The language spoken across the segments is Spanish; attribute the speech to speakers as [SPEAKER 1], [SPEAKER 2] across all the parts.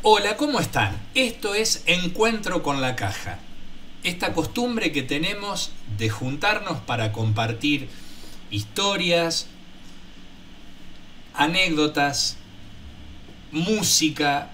[SPEAKER 1] Hola, ¿cómo están? Esto es Encuentro con la Caja. Esta costumbre que tenemos de juntarnos para compartir historias, anécdotas, música,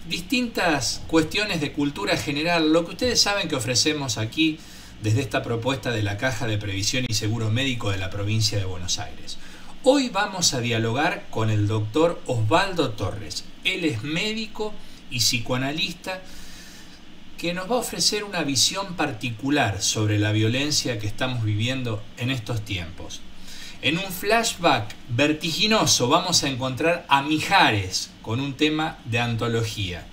[SPEAKER 1] distintas cuestiones de cultura general, lo que ustedes saben que ofrecemos aquí desde esta propuesta de la Caja de Previsión y Seguro Médico de la provincia de Buenos Aires. Hoy vamos a dialogar con el doctor Osvaldo Torres. Él es médico y psicoanalista que nos va a ofrecer una visión particular sobre la violencia que estamos viviendo en estos tiempos. En un flashback vertiginoso vamos a encontrar a Mijares con un tema de antología.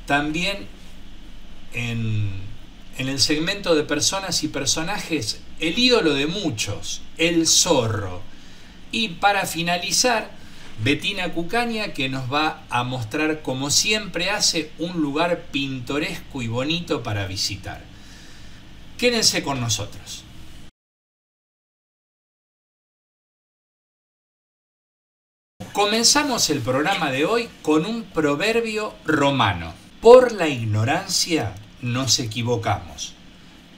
[SPEAKER 1] También en el segmento de personas y personajes, el ídolo de muchos, el zorro. Y para finalizar, Bettina Cucaña, que nos va a mostrar, como siempre hace, un lugar pintoresco y bonito para visitar. Quédense con nosotros. Comenzamos el programa de hoy con un proverbio romano. Por la ignorancia nos equivocamos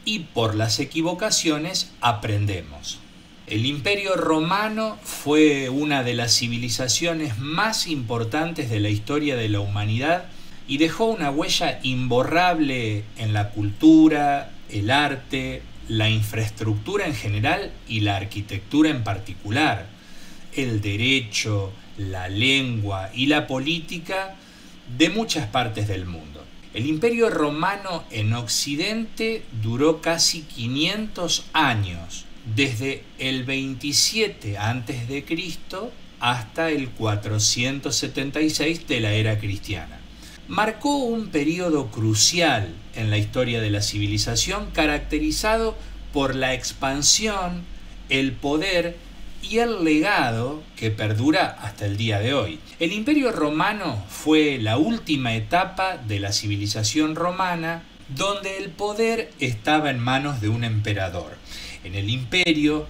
[SPEAKER 1] y por las equivocaciones aprendemos. El Imperio Romano fue una de las civilizaciones más importantes de la historia de la humanidad y dejó una huella imborrable en la cultura, el arte, la infraestructura en general y la arquitectura en particular, el derecho, la lengua y la política de muchas partes del mundo. El Imperio Romano en Occidente duró casi 500 años, desde el 27 a.C. hasta el 476 de la era cristiana. Marcó un periodo crucial en la historia de la civilización caracterizado por la expansión, el poder y el legado que perdura hasta el día de hoy. El Imperio Romano fue la última etapa de la civilización romana donde el poder estaba en manos de un emperador. En el imperio,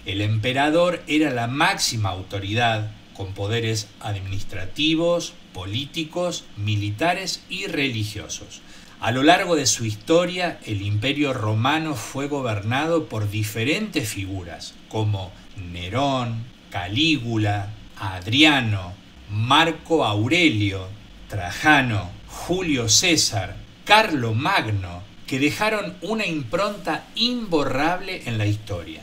[SPEAKER 1] el emperador era la máxima autoridad con poderes administrativos, políticos, militares y religiosos. A lo largo de su historia, el Imperio Romano fue gobernado por diferentes figuras como Nerón, Calígula, Adriano, Marco Aurelio, Trajano, Julio César, Carlomagno, que dejaron una impronta imborrable en la historia.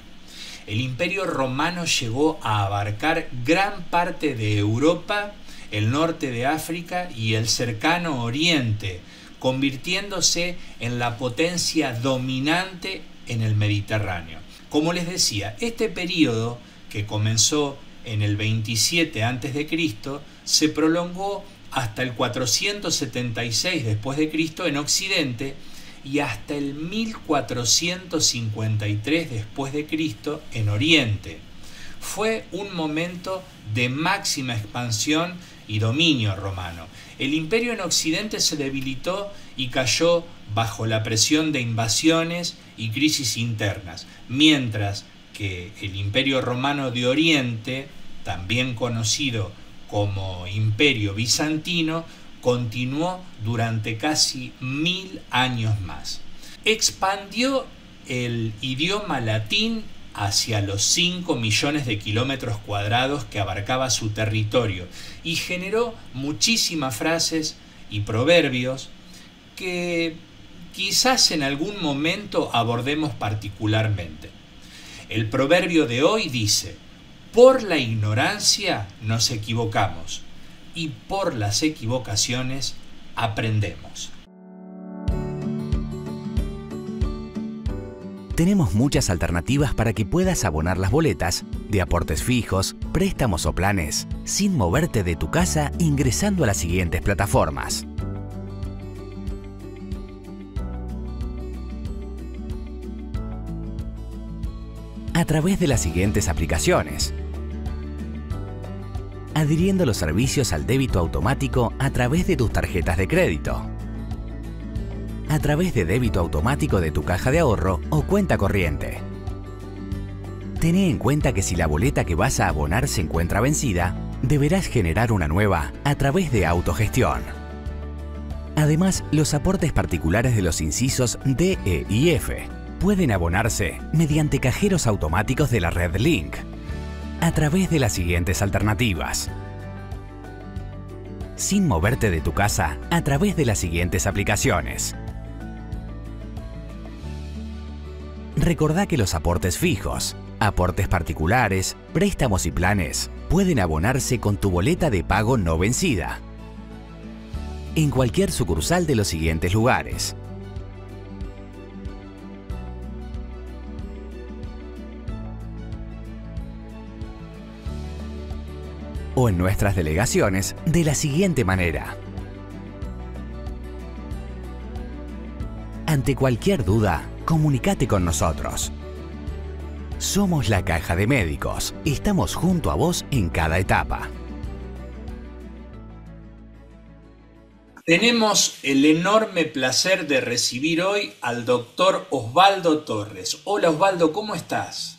[SPEAKER 1] El Imperio Romano llegó a abarcar gran parte de Europa, el norte de África y el cercano Oriente, convirtiéndose en la potencia dominante en el Mediterráneo. Como les decía, este periodo, que comenzó en el 27 a.C., se prolongó hasta el 476 después de Cristo en Occidente y hasta el 1453 después de Cristo en Oriente. Fue un momento de máxima expansión y dominio romano. El imperio en Occidente se debilitó y cayó bajo la presión de invasiones y crisis internas, mientras que el Imperio Romano de Oriente, también conocido como Imperio Bizantino, continuó durante casi 1000 años más. Expandió el idioma latín hacia los 5 millones de kilómetros cuadrados que abarcaba su territorio y generó muchísimas frases y proverbios que quizás en algún momento abordemos particularmente. El proverbio de hoy dice: por la ignorancia nos equivocamos y por las equivocaciones aprendemos.
[SPEAKER 2] Tenemos muchas alternativas para que puedas abonar las boletas de aportes fijos, préstamos o planes, sin moverte de tu casa ingresando a las siguientes plataformas. A través de las siguientes aplicaciones. Adhiriendo los servicios al débito automático a través de tus tarjetas de crédito. A través de débito automático de tu caja de ahorro o cuenta corriente. Tené en cuenta que si la boleta que vas a abonar se encuentra vencida, deberás generar una nueva a través de autogestión. Además, los aportes particulares de los incisos D, E y F pueden abonarse mediante cajeros automáticos de la red Link, a través de las siguientes alternativas. Sin moverte de tu casa, a través de las siguientes aplicaciones. Recordá que los aportes fijos, aportes particulares, préstamos y planes pueden abonarse con tu boleta de pago no vencida en cualquier sucursal de los siguientes lugares: o en nuestras delegaciones de la siguiente manera. Ante cualquier duda, comunícate con nosotros. Somos la Caja de Médicos. Estamos junto a vos en cada etapa.
[SPEAKER 1] Tenemos el enorme placer de recibir hoy al doctor Osvaldo Torres. Hola Osvaldo, ¿cómo estás?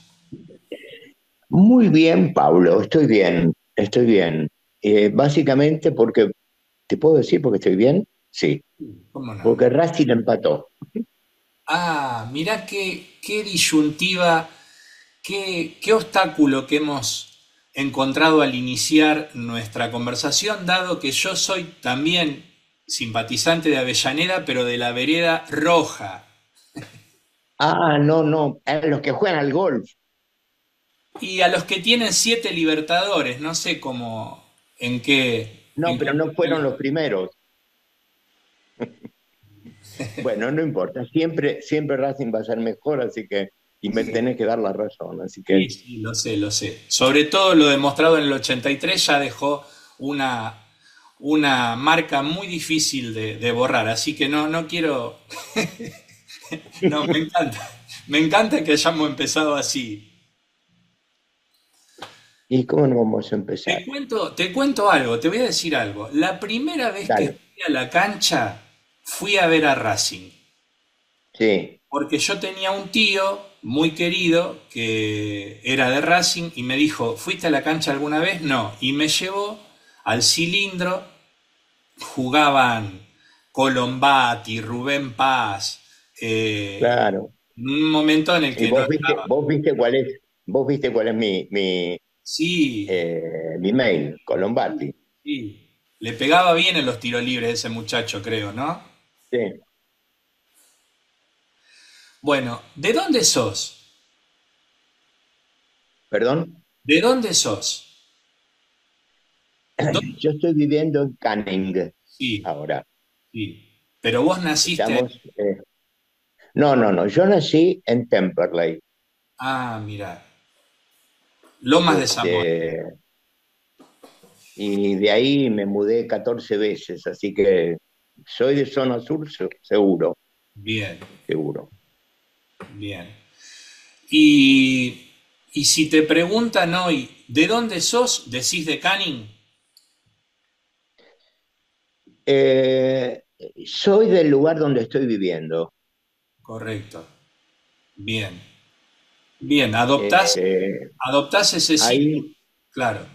[SPEAKER 3] Muy bien, Pablo, estoy bien, estoy bien. Básicamente porque, ¿te puedo decir por qué estoy bien? Sí,
[SPEAKER 1] ¿Cómo no?
[SPEAKER 3] porque Racing empató.
[SPEAKER 1] Ah, mirá qué disyuntiva, qué obstáculo que hemos encontrado al iniciar nuestra conversación, dado que yo soy también simpatizante de Avellaneda, pero de la vereda roja.
[SPEAKER 3] Ah, no, no, a los que juegan al golf.
[SPEAKER 1] Y a los que tienen 7 Libertadores, no sé cómo,
[SPEAKER 3] No,
[SPEAKER 1] en qué
[SPEAKER 3] pero no fueron los primeros. Bueno, no importa, siempre, siempre Racing va a ser mejor, así que, y me tenés que dar la razón, así que,
[SPEAKER 1] Sí, sí, lo sé, lo sé. Sobre todo lo demostrado en el 83 ya dejó una, una marca muy difícil de borrar, así que no quiero. No, me encanta. Me encanta que hayamos empezado así.
[SPEAKER 3] ¿y cómo no vamos a empezar?
[SPEAKER 1] Te cuento algo, te voy a decir algo. La primera vez que
[SPEAKER 3] Dale,
[SPEAKER 1] fui a la cancha, fui a ver a Racing.
[SPEAKER 3] sí,
[SPEAKER 1] Porque yo tenía un tío muy querido que era de Racing y me dijo, ¿fuiste a la cancha alguna vez? No. Y me llevó al cilindro, jugaban Colombati, Rubén Paz,
[SPEAKER 3] claro.
[SPEAKER 1] en un momento en el
[SPEAKER 3] Y
[SPEAKER 1] que no estaba.
[SPEAKER 3] vos viste cuál es
[SPEAKER 1] Sí,
[SPEAKER 3] mi mail, Colombati.
[SPEAKER 1] sí. Le pegaba bien en los tiros libres ese muchacho, creo, ¿no?
[SPEAKER 3] Sí,
[SPEAKER 1] Bueno, ¿de dónde sos?
[SPEAKER 3] perdón.
[SPEAKER 1] ¿De dónde sos? ¿Dónde?
[SPEAKER 3] Yo estoy viviendo en Canning
[SPEAKER 1] Sí,
[SPEAKER 3] ahora.
[SPEAKER 1] sí. Pero vos naciste ahí.
[SPEAKER 3] Estamos. No, no, no. Yo nací en Temperley.
[SPEAKER 1] Ah, mira. Lomas de Zamora.
[SPEAKER 3] Este, y de ahí me mudé 14 veces, así que soy de zona sur, seguro,
[SPEAKER 1] Bien,
[SPEAKER 3] seguro.
[SPEAKER 1] bien. Y, y si te preguntan hoy, ¿de dónde sos? ¿Decís de Canning?
[SPEAKER 3] Eh, Soy del lugar donde estoy viviendo.
[SPEAKER 1] Correcto. Bien. Bien, adoptás ese sitio.
[SPEAKER 3] Ahí,
[SPEAKER 1] Claro,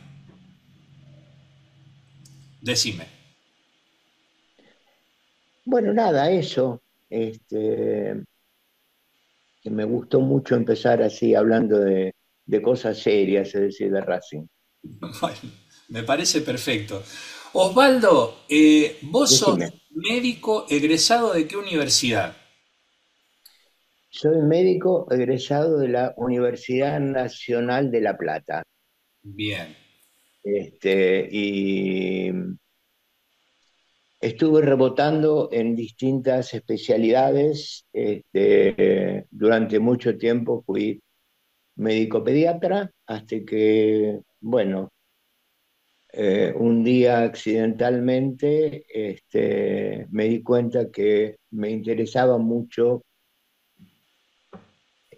[SPEAKER 1] decime.
[SPEAKER 3] bueno, nada, eso. Este, que me gustó mucho empezar así hablando de cosas serias, es decir, de Racing.
[SPEAKER 1] Bueno, me parece perfecto. Osvaldo, vos sos
[SPEAKER 3] Decime,
[SPEAKER 1] médico egresado de qué universidad?
[SPEAKER 3] soy médico egresado de la Universidad Nacional de La Plata.
[SPEAKER 1] Bien.
[SPEAKER 3] Y estuve rebotando en distintas especialidades. Durante mucho tiempo fui médico pediatra hasta que, bueno, un día accidentalmente me di cuenta que me interesaba mucho,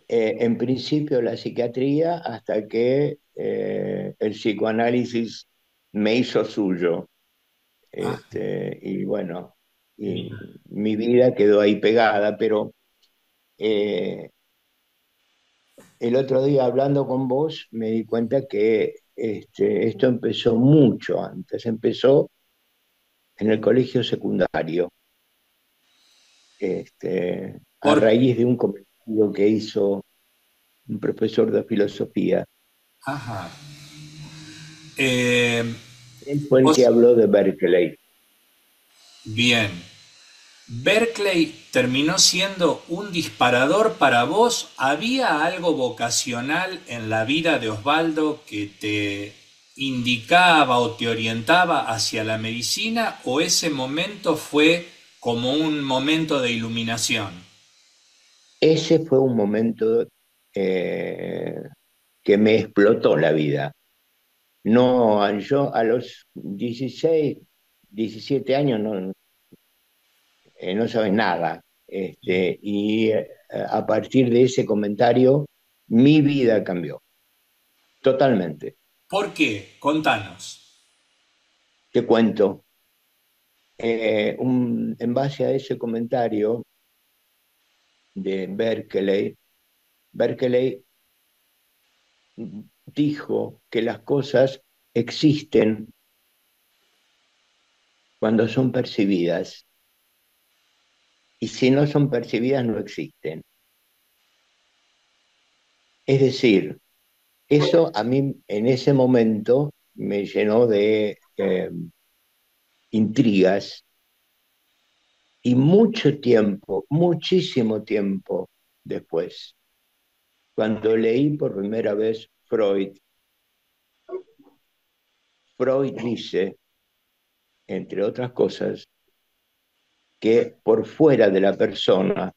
[SPEAKER 3] en principio la psiquiatría, hasta que el psicoanálisis me hizo suyo.
[SPEAKER 1] Ah,
[SPEAKER 3] Y bueno, y
[SPEAKER 1] mira.
[SPEAKER 3] mi vida quedó ahí pegada, pero eh, el otro día hablando con vos me di cuenta que esto empezó mucho antes, empezó en el colegio secundario, a
[SPEAKER 1] Por,
[SPEAKER 3] raíz de un comentario que hizo un profesor de filosofía.
[SPEAKER 1] ajá. Eh,
[SPEAKER 3] Él fue el que
[SPEAKER 1] vos-
[SPEAKER 3] habló de Berkeley.
[SPEAKER 1] bien. Berkeley terminó siendo un disparador para vos. ¿Había algo vocacional en la vida de Osvaldo que te indicaba o te orientaba hacia la medicina o ese momento fue como un momento de iluminación?
[SPEAKER 3] Ese fue un momento eh, que me explotó la vida. No, yo a los 16, 17 años no sabes nada. Y a partir de ese comentario, mi vida cambió totalmente.
[SPEAKER 1] ¿Por qué? Contanos.
[SPEAKER 3] Te cuento, en base a ese comentario de Berkeley, Berkeley dijo que las cosas existen cuando son percibidas y si no son percibidas no existen. Es decir, eso a mí en ese momento me llenó de intrigas y mucho tiempo, muchísimo tiempo después, cuando leí por primera vez Freud, Freud dice, entre otras cosas, que por fuera de la persona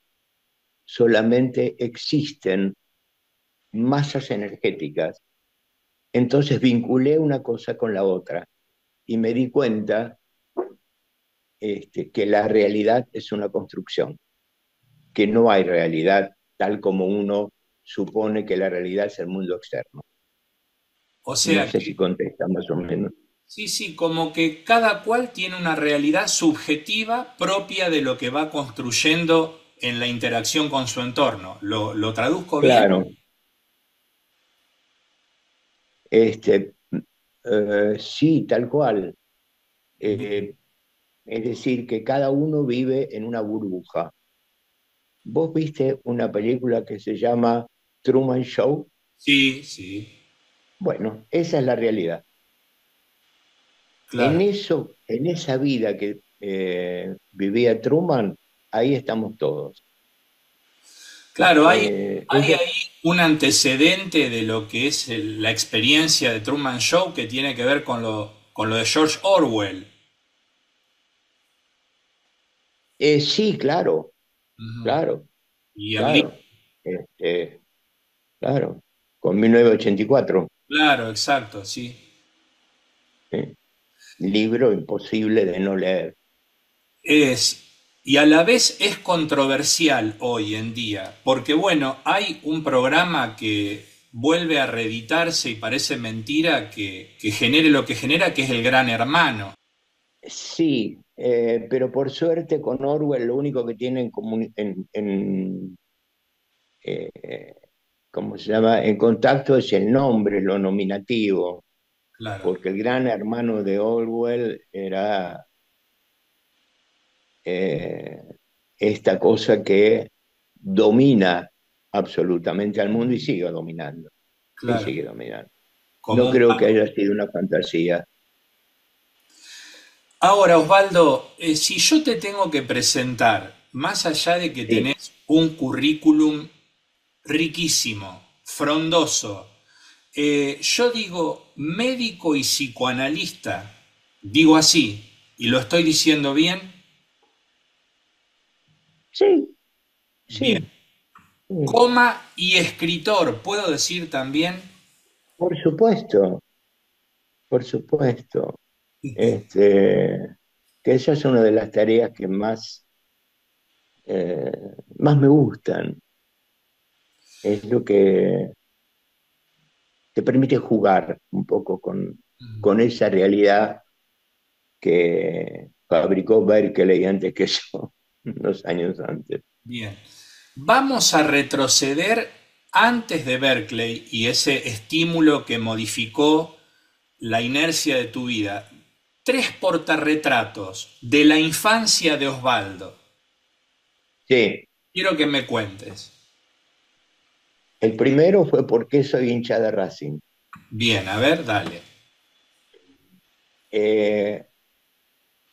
[SPEAKER 3] solamente existen masas energéticas. Entonces vinculé una cosa con la otra y me di cuenta que la realidad es una construcción, que no hay realidad tal como uno supone que la realidad es el mundo externo.
[SPEAKER 1] O
[SPEAKER 3] No
[SPEAKER 1] sea
[SPEAKER 3] sé
[SPEAKER 1] que,
[SPEAKER 3] si contesta más o menos.
[SPEAKER 1] sí, sí, como que cada cual tiene una realidad subjetiva propia de lo que va construyendo en la interacción con su entorno. ¿Lo traduzco bien?
[SPEAKER 3] Claro, este, sí, tal cual. Eh, es decir, que cada uno vive en una burbuja. ¿Vos viste una película que se llama Truman Show?
[SPEAKER 1] Sí, sí,
[SPEAKER 3] Bueno, esa es la realidad. En
[SPEAKER 1] claro.
[SPEAKER 3] eso, en esa vida que vivía Truman, ahí estamos todos.
[SPEAKER 1] Claro, hay
[SPEAKER 3] Ella,
[SPEAKER 1] ahí un antecedente de lo que es la experiencia de Truman Show que tiene que ver con lo de George Orwell.
[SPEAKER 3] sí, claro,
[SPEAKER 1] Ujú.
[SPEAKER 3] claro,
[SPEAKER 1] Y el libro,
[SPEAKER 3] claro, este, claro, con 1984,
[SPEAKER 1] claro, exacto, sí.
[SPEAKER 3] ¿sí? Libro imposible de no leer.
[SPEAKER 1] Es, y a la vez es controversial hoy en día, porque bueno, hay un programa que vuelve a reeditarse y parece mentira que genere lo que genera, que es el Gran Hermano.
[SPEAKER 3] Sí, pero por suerte con Orwell lo único que tiene eh, ¿cómo se llama? En contacto es el nombre, lo nominativo,
[SPEAKER 1] Claro,
[SPEAKER 3] porque el gran hermano de Orwell era eh, esta cosa que domina absolutamente al mundo y sigue dominando, y
[SPEAKER 1] claro.
[SPEAKER 3] sigue dominando.
[SPEAKER 1] Como
[SPEAKER 3] No
[SPEAKER 1] un
[SPEAKER 3] creo que haya sido una fantasía.
[SPEAKER 1] Ahora, Osvaldo, si yo te tengo que presentar, más allá de que
[SPEAKER 3] Sí,
[SPEAKER 1] tenés un currículum riquísimo, frondoso, yo digo médico y psicoanalista, digo así, y lo estoy diciendo bien,
[SPEAKER 3] sí,
[SPEAKER 1] bien,
[SPEAKER 3] sí, sí.
[SPEAKER 1] coma y escritor, puedo decir también,
[SPEAKER 3] Por supuesto, por supuesto. Que esa es una de las tareas que eh, más me gustan. Es lo que te permite jugar un poco con esa realidad que fabricó Berkeley antes que yo, unos años antes.
[SPEAKER 1] bien. Vamos a retroceder antes de Berkeley y ese estímulo que modificó la inercia de tu vida, tres portarretratos de la infancia de Osvaldo.
[SPEAKER 3] Sí,
[SPEAKER 1] Quiero que me cuentes.
[SPEAKER 3] el primero fue por qué soy hincha de Racing.
[SPEAKER 1] Bien, a ver, dale.
[SPEAKER 3] Eh,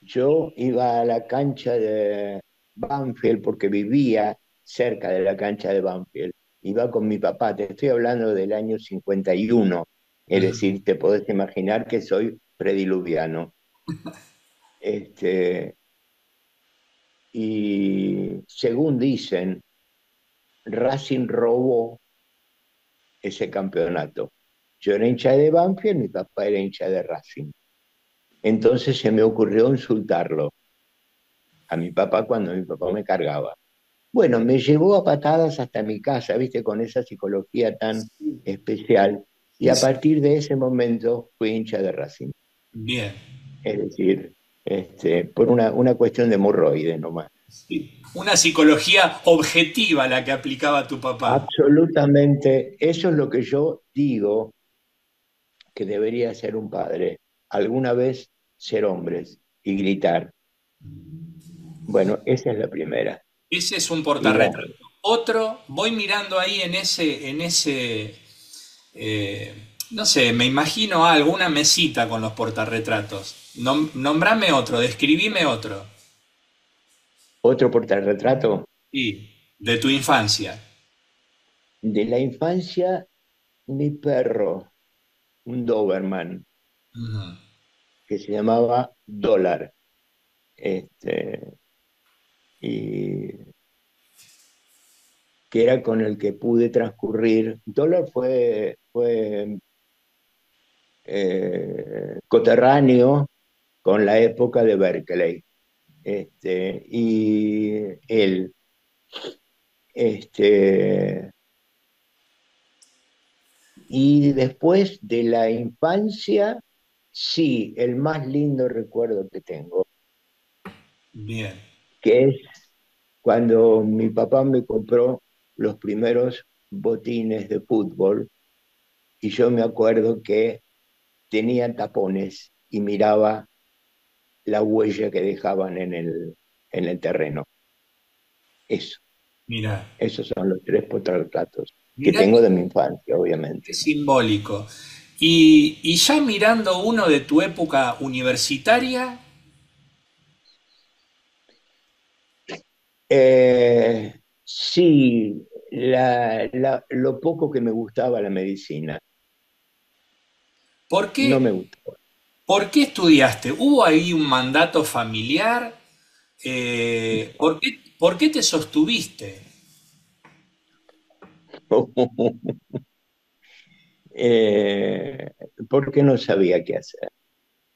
[SPEAKER 3] yo iba a la cancha de Banfield porque vivía cerca de la cancha de Banfield. Iba con mi papá, te estoy hablando del año 51, es decir, te podés imaginar que soy prediluviano. Este, y según dicen, Racing robó ese campeonato. Yo era hincha de Banfield, mi papá era hincha de Racing. Entonces se me ocurrió insultarlo a mi papá cuando mi papá me cargaba. Bueno, me llevó a patadas hasta mi casa, viste, con esa psicología tan especial. Y
[SPEAKER 1] Sí,
[SPEAKER 3] a
[SPEAKER 1] sí.
[SPEAKER 3] partir de ese momento fui hincha de Racing.
[SPEAKER 1] Bien.
[SPEAKER 3] Es decir, por una cuestión de hemorroides nomás.
[SPEAKER 1] Sí. Una psicología objetiva la que aplicaba tu papá.
[SPEAKER 3] Absolutamente, eso es lo que yo digo que debería ser un padre. Alguna vez ser hombres y gritar. Bueno, esa es la primera.
[SPEAKER 1] Ese es un
[SPEAKER 3] Y la,
[SPEAKER 1] portarretrato. Otro, voy mirando ahí en ese, no sé, me imagino alguna mesita con los portarretratos. Nombrame otro, describime otro.
[SPEAKER 3] otro portarretrato
[SPEAKER 1] Y de tu infancia.
[SPEAKER 3] de la infancia, mi perro, un Doberman,
[SPEAKER 1] Ujú.
[SPEAKER 3] que se llamaba Dólar. Este, y que era con el que pude transcurrir. Dólar fue coterráneo con la época de Berkeley. Y él, este, y después de la infancia, sí, el más lindo recuerdo que tengo,
[SPEAKER 1] Bien,
[SPEAKER 3] que es cuando mi papá me compró los primeros botines de fútbol y yo me acuerdo que tenían tapones y miraba la huella que dejaban en el terreno. Eso,
[SPEAKER 1] mira,
[SPEAKER 3] esos son los tres portarretratos que
[SPEAKER 1] mira
[SPEAKER 3] tengo de mi infancia,
[SPEAKER 1] qué
[SPEAKER 3] obviamente.
[SPEAKER 1] simbólico. Y ya mirando uno de tu época universitaria,
[SPEAKER 3] Sí, lo poco que me gustaba la medicina,
[SPEAKER 1] ¿por
[SPEAKER 3] no me
[SPEAKER 1] qué,
[SPEAKER 3] gustaba.
[SPEAKER 1] por qué estudiaste? ¿Hubo ahí un mandato familiar? ¿Por qué te sostuviste?
[SPEAKER 3] Eh, Porque no sabía qué hacer.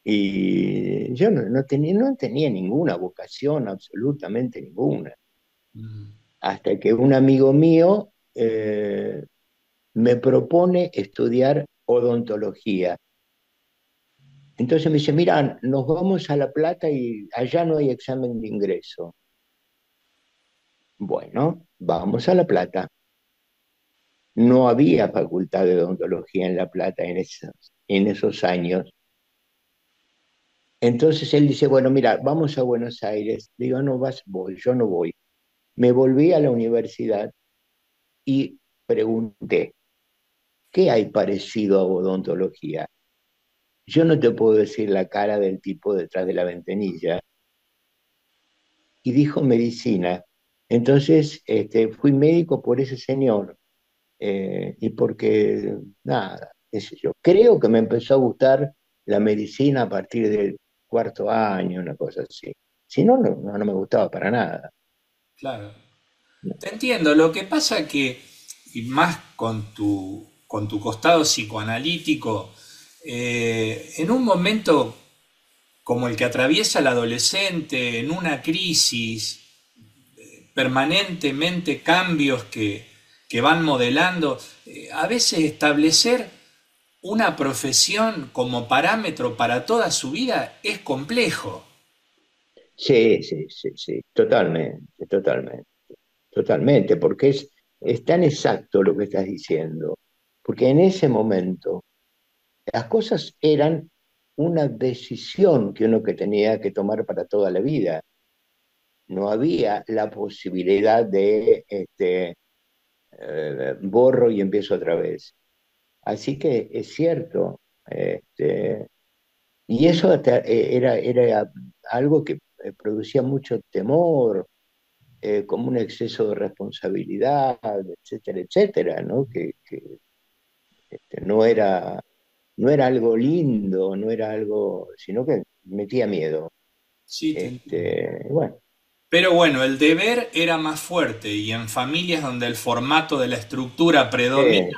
[SPEAKER 3] Y yo no tenía ninguna vocación, absolutamente ninguna. Hasta que un amigo mío me propone estudiar odontología. Entonces me dice, mira, nos vamos a La Plata y allá no hay examen de ingreso. Bueno, vamos a La Plata. No había facultad de odontología en La Plata en esos años. Entonces él dice, bueno, mira, vamos a Buenos Aires. Digo, no vas, voy, yo no voy. Me volví a la universidad y pregunté, ¿qué hay parecido a odontología? Yo no te puedo decir la cara del tipo detrás de la ventanilla. Y dijo medicina. Entonces, fui médico por ese señor y porque, nada, qué sé yo. Creo que me empezó a gustar la medicina a partir del cuarto año, una cosa así. Si no, no me gustaba para nada.
[SPEAKER 1] Claro. Te entiendo, lo que pasa que, y más con tu costado psicoanalítico, en un momento como el que atraviesa el adolescente, en una crisis, permanentemente cambios que van modelando, a veces establecer una profesión como parámetro para toda su vida es complejo.
[SPEAKER 3] Sí, sí, sí, sí, totalmente, totalmente, totalmente, porque es tan exacto lo que estás diciendo. Porque en ese momento las cosas eran una decisión que uno que tenía que tomar para toda la vida. No había la posibilidad de borro y empiezo otra vez. Así que es cierto, y eso era algo que producía mucho temor, como un exceso de responsabilidad, etcétera, etcétera, ¿no? No era, no era algo lindo, no era algo, sino que metía miedo.
[SPEAKER 1] Sí, te entiendo.
[SPEAKER 3] Bueno,
[SPEAKER 1] Pero bueno, el deber era más fuerte y en familias donde el formato de la estructura predomina,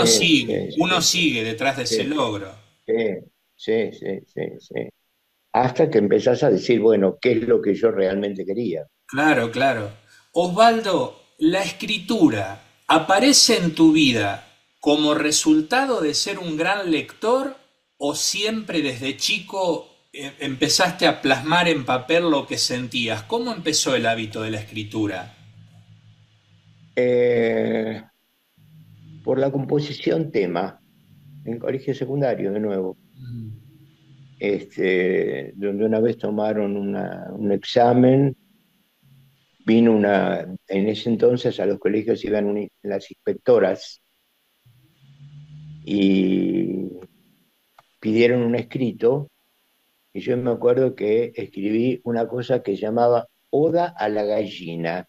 [SPEAKER 3] sí, sí, sí,
[SPEAKER 1] uno
[SPEAKER 3] sí,
[SPEAKER 1] sigue detrás de ese
[SPEAKER 3] sí,
[SPEAKER 1] logro.
[SPEAKER 3] sí, sí, sí, sí, sí. Hasta que empezás a decir, bueno, ¿qué es lo que yo realmente quería?
[SPEAKER 1] Claro, claro. Osvaldo, ¿la escritura aparece en tu vida como resultado de ser un gran lector o siempre desde chico empezaste a plasmar en papel lo que sentías? ¿Cómo empezó el hábito de la escritura?
[SPEAKER 3] Eh, por la composición tema, en colegio secundario de nuevo, donde una vez tomaron un examen, en ese entonces a los colegios iban las inspectoras y pidieron un escrito, y yo me acuerdo que escribí una cosa que llamaba Oda a la gallina,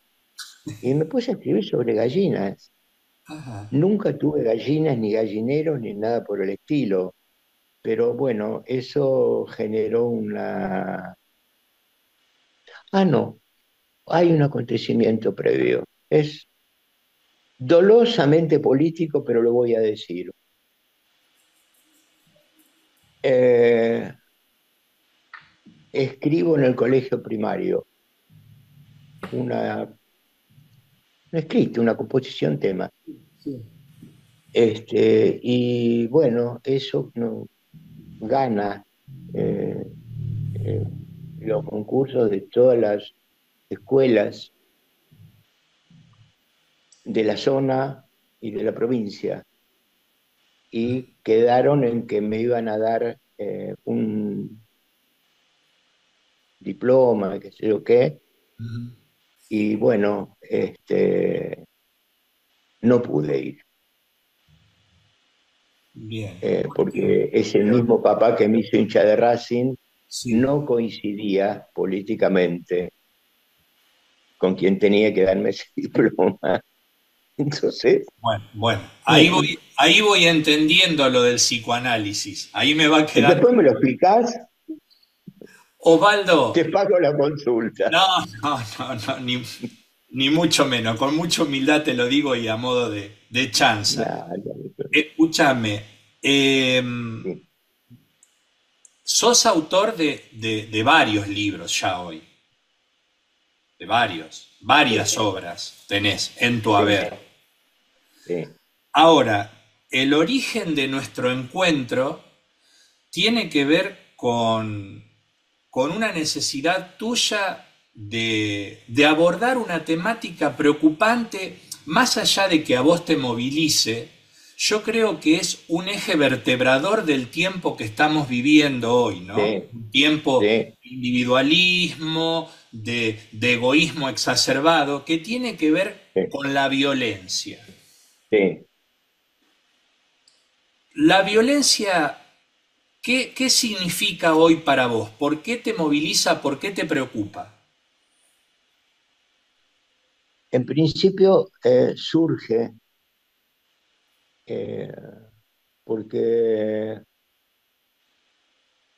[SPEAKER 3] y me puse a escribir sobre gallinas.
[SPEAKER 1] Ajá.
[SPEAKER 3] Nunca tuve gallinas, ni gallineros, ni nada por el estilo, pero bueno, eso generó una... Ah, no, hay un acontecimiento previo. Es dolosamente político, pero lo voy a decir. Eh, escribo en el colegio primario una, un escrito, una composición tema. Y bueno, eso no, gana eh, eh, los concursos de todas las escuelas de la zona y de la provincia, y quedaron en que me iban a dar un diploma, qué sé yo qué, y bueno, no pude ir,
[SPEAKER 1] Bien.
[SPEAKER 3] porque ese mismo papá que me hizo hincha de Racing
[SPEAKER 1] Sí.
[SPEAKER 3] no coincidía políticamente con quien tenía que darme ese diploma. Entonces,
[SPEAKER 1] Bueno, bueno,
[SPEAKER 3] bueno,
[SPEAKER 1] ahí voy entendiendo lo del psicoanálisis. Ahí me va quedando.
[SPEAKER 3] después me lo explicás,
[SPEAKER 1] Osvaldo,
[SPEAKER 3] te pago la consulta.
[SPEAKER 1] no, no, ni mucho menos. Con mucha humildad te lo digo y a modo de chanza.
[SPEAKER 3] Nada,
[SPEAKER 1] Escúchame,
[SPEAKER 3] sí,
[SPEAKER 1] sos autor de varios libros ya hoy, de varias
[SPEAKER 3] sí,
[SPEAKER 1] obras tenés en tu
[SPEAKER 3] sí,
[SPEAKER 1] haber.
[SPEAKER 3] sí,
[SPEAKER 1] Ahora, el origen de nuestro encuentro tiene que ver con una necesidad tuya de abordar una temática preocupante, más allá de que a vos te movilice, yo creo que es un eje vertebrador del tiempo que estamos viviendo hoy, ¿no?
[SPEAKER 3] sí,
[SPEAKER 1] Un tiempo
[SPEAKER 3] sí,
[SPEAKER 1] de individualismo, de egoísmo exacerbado, que tiene que ver
[SPEAKER 3] sí,
[SPEAKER 1] con la violencia.
[SPEAKER 3] sí.
[SPEAKER 1] La violencia, ¿qué significa hoy para vos? ¿Por qué te moviliza? ¿Por qué te preocupa?
[SPEAKER 3] En principio surge eh, porque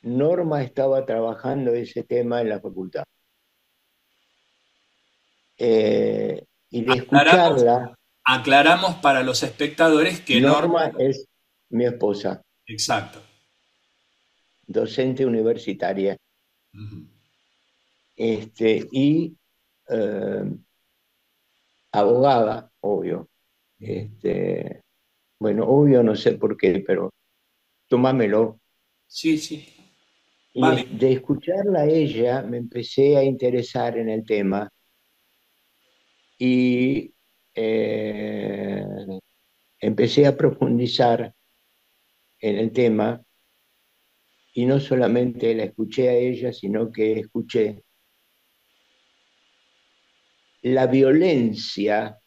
[SPEAKER 3] Norma estaba trabajando ese tema en la facultad. Y de
[SPEAKER 1] Aclaramos,
[SPEAKER 3] escucharla,
[SPEAKER 1] aclaramos para los espectadores que Norma...
[SPEAKER 3] Norma es mi esposa,
[SPEAKER 1] Exacto.
[SPEAKER 3] docente universitaria,
[SPEAKER 1] Ujú.
[SPEAKER 3] y eh, abogada, obvio. Este, bueno, obvio no sé por qué, pero tómamelo.
[SPEAKER 1] Sí, sí.
[SPEAKER 3] Y
[SPEAKER 1] Vale.
[SPEAKER 3] de escucharla a ella me empecé a interesar en el tema y empecé a profundizar en el tema, y no solamente la escuché a ella, sino que escuché la violencia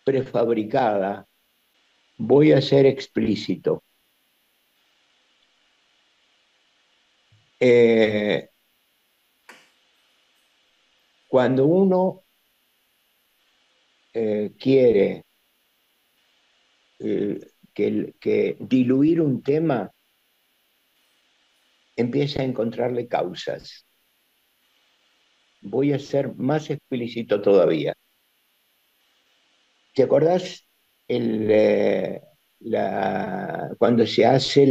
[SPEAKER 3] prefabricada. Voy a ser explícito. Eh, Cuando uno quiere que diluir un tema, empieza a encontrarle causas. Voy a ser más explícito todavía. ¿Te acordás cuando se hace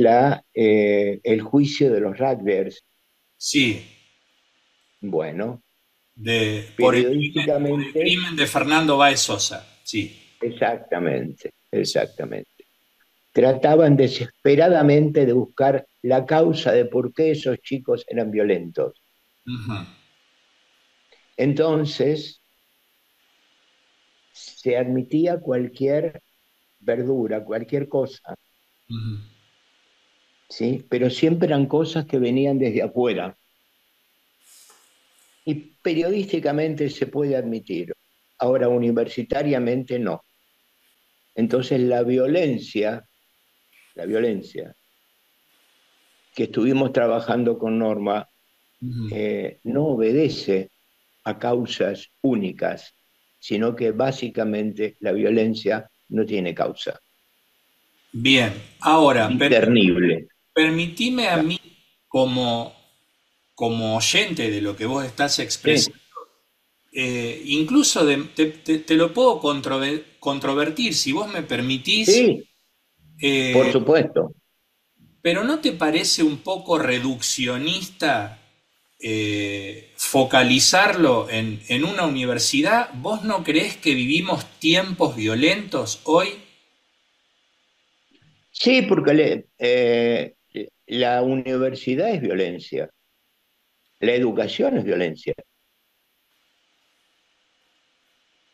[SPEAKER 3] el juicio de los Radbers?
[SPEAKER 1] Sí,
[SPEAKER 3] Bueno,
[SPEAKER 1] por el
[SPEAKER 3] periodísticamente,
[SPEAKER 1] crimen de Fernando Báez Sosa. Sí.
[SPEAKER 3] exactamente, exactamente. Trataban desesperadamente de buscar la causa de por qué esos chicos eran violentos.
[SPEAKER 1] Ujú,
[SPEAKER 3] Entonces, se admitía cualquier verdura, cualquier cosa,
[SPEAKER 1] ujú.
[SPEAKER 3] ¿sí? Pero siempre eran cosas que venían desde afuera. Y periodísticamente se puede admitir, ahora universitariamente no. Entonces la violencia que estuvimos trabajando con Norma,
[SPEAKER 1] Ujú.
[SPEAKER 3] no obedece a causas únicas, sino que básicamente la violencia no tiene causa.
[SPEAKER 1] Bien, ahora,
[SPEAKER 3] Discernible.
[SPEAKER 1] permitime a mí, como, como oyente de lo que vos estás
[SPEAKER 3] Sí,
[SPEAKER 1] expresando, incluso te lo puedo controvertir si vos me permitís,
[SPEAKER 3] sí, por
[SPEAKER 1] eh,
[SPEAKER 3] supuesto.
[SPEAKER 1] pero ¿no te parece un poco reduccionista focalizarlo en una universidad? ¿Vos no creés que vivimos tiempos violentos hoy?
[SPEAKER 3] Sí, porque la universidad es violencia, la educación es violencia.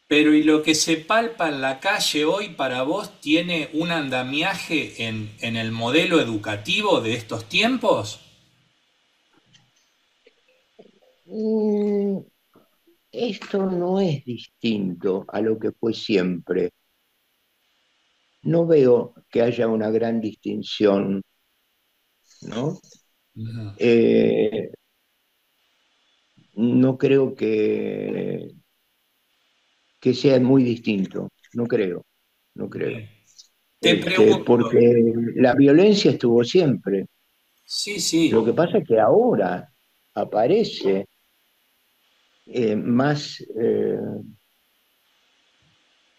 [SPEAKER 1] Pero ¿y lo que se palpa en la calle hoy para vos tiene un andamiaje en el modelo educativo de estos tiempos?
[SPEAKER 3] Mm, Esto no es distinto a lo que fue siempre. No veo que haya una gran distinción, ¿no?
[SPEAKER 1] Ujú.
[SPEAKER 3] Eh, no creo que sea muy distinto, no creo, no creo.
[SPEAKER 1] Bien. Te
[SPEAKER 3] Porque
[SPEAKER 1] pregunto,
[SPEAKER 3] la violencia estuvo siempre.
[SPEAKER 1] sí, sí,
[SPEAKER 3] Lo que pasa es que ahora aparece más,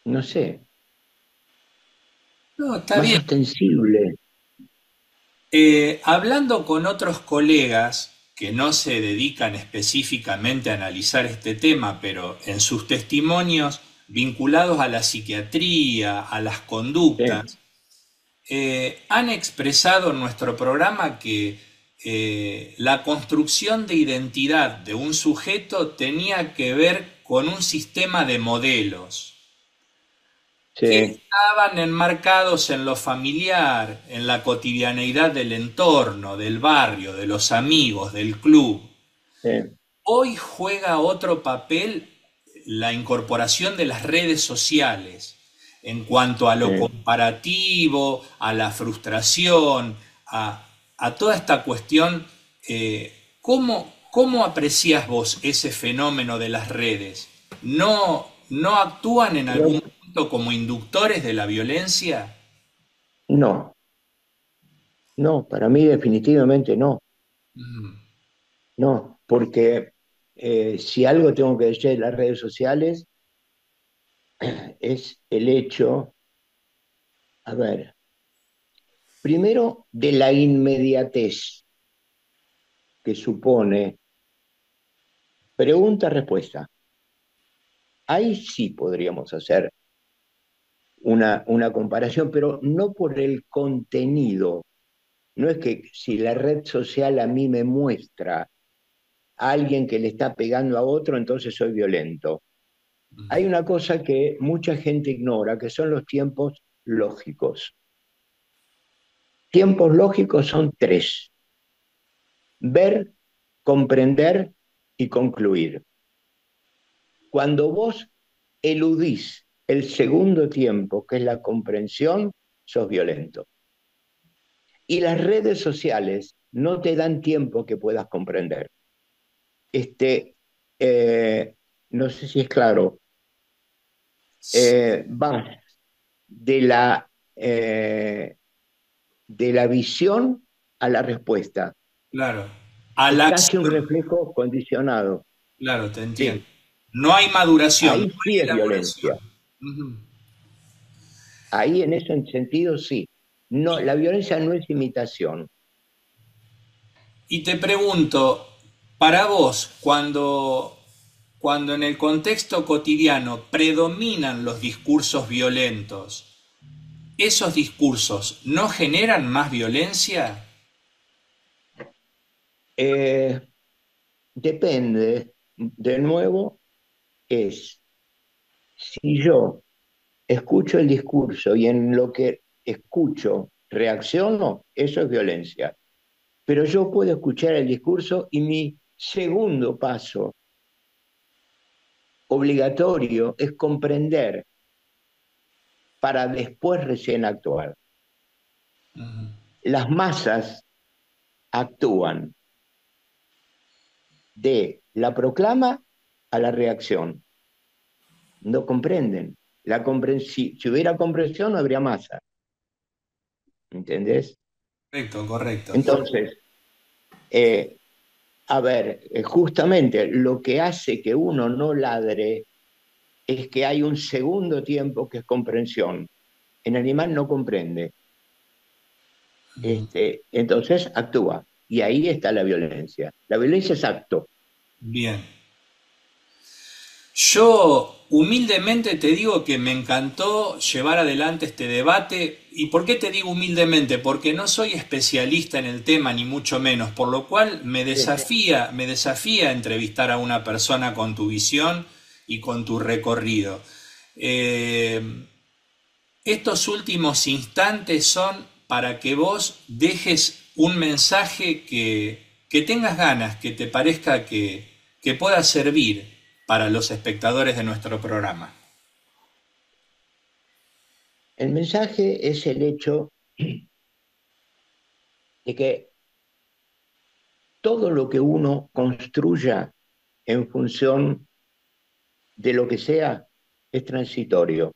[SPEAKER 3] no sé,
[SPEAKER 1] no, está
[SPEAKER 3] más
[SPEAKER 1] bien.
[SPEAKER 3] ostensible.
[SPEAKER 1] Hablando con otros colegas que no se dedican específicamente a analizar este tema, pero en sus testimonios vinculados a la psiquiatría, a las
[SPEAKER 3] Sí,
[SPEAKER 1] conductas, han expresado en nuestro programa que la construcción de identidad de un sujeto tenía que ver con un sistema de modelos que
[SPEAKER 3] sí,
[SPEAKER 1] estaban enmarcados en lo familiar, en la cotidianeidad del entorno, del barrio, de los amigos, del club.
[SPEAKER 3] sí,
[SPEAKER 1] Hoy juega otro papel la incorporación de las redes sociales en cuanto a lo
[SPEAKER 3] sí.
[SPEAKER 1] comparativo, a la frustración, a toda esta cuestión. ¿Cómo aprecias vos ese fenómeno de las redes? ¿No actúan en algún
[SPEAKER 3] Pero
[SPEAKER 1] punto como inductores de la violencia?
[SPEAKER 3] no, no, para mí definitivamente no,
[SPEAKER 1] Mm,
[SPEAKER 3] no, porque si algo tengo que decir de las redes sociales es el hecho, a ver, primero de la inmediatez que supone pregunta-respuesta. Ahí sí podríamos hacer una comparación, pero no por el contenido. No es que si la red social a mí me muestra a alguien que le está pegando a otro, entonces soy violento. Hay una cosa que mucha gente ignora, que son los tiempos lógicos. Tiempos lógicos son tres: ver, comprender y concluir. Cuando vos eludís el segundo tiempo, que es la comprensión, sos violento. Y las redes sociales no te dan tiempo que puedas comprender. Este, eh, no sé si es claro, vas de eh, de la visión a la respuesta.
[SPEAKER 1] Claro. A
[SPEAKER 3] Es
[SPEAKER 1] la
[SPEAKER 3] casi un
[SPEAKER 1] acción,
[SPEAKER 3] reflejo condicionado.
[SPEAKER 1] claro, te entiendo.
[SPEAKER 3] Sí,
[SPEAKER 1] No hay maduración, no
[SPEAKER 3] ahí sí
[SPEAKER 1] hay
[SPEAKER 3] es
[SPEAKER 1] elaboración.
[SPEAKER 3] violencia.
[SPEAKER 1] Ujú.
[SPEAKER 3] Ahí en ese sentido sí. No, la violencia no es imitación.
[SPEAKER 1] Y te pregunto, para vos, cuando en el contexto cotidiano predominan los discursos violentos, ¿esos discursos no generan más violencia?
[SPEAKER 3] Eh, Depende, de nuevo, es si yo escucho el discurso y en lo que escucho reacciono, eso es violencia. Pero yo puedo escuchar el discurso y mi segundo paso obligatorio es comprender para después recién actuar. Las masas actúan de la proclama a la reacción. No comprenden. Si hubiera comprensión, no habría masa. ¿Entendés?
[SPEAKER 1] Correcto, correcto.
[SPEAKER 3] Entonces, eh, a ver, justamente lo que hace que uno no ladre es que hay un segundo tiempo que es comprensión. El animal no comprende. Entonces actúa. Y ahí está la violencia. La violencia es acto.
[SPEAKER 1] Bien. Yo humildemente te digo que me encantó llevar adelante este debate. ¿Y por qué te digo humildemente? Porque no soy especialista en el tema, ni mucho menos, por lo cual
[SPEAKER 3] Sí.
[SPEAKER 1] me desafía entrevistar a una persona con tu visión y con tu recorrido. Eh, Estos últimos instantes son para que vos dejes un mensaje que tengas ganas, que te parezca que pueda servir para los espectadores de nuestro programa.
[SPEAKER 3] El mensaje es el hecho de que todo lo que uno construya en función de lo que sea es transitorio.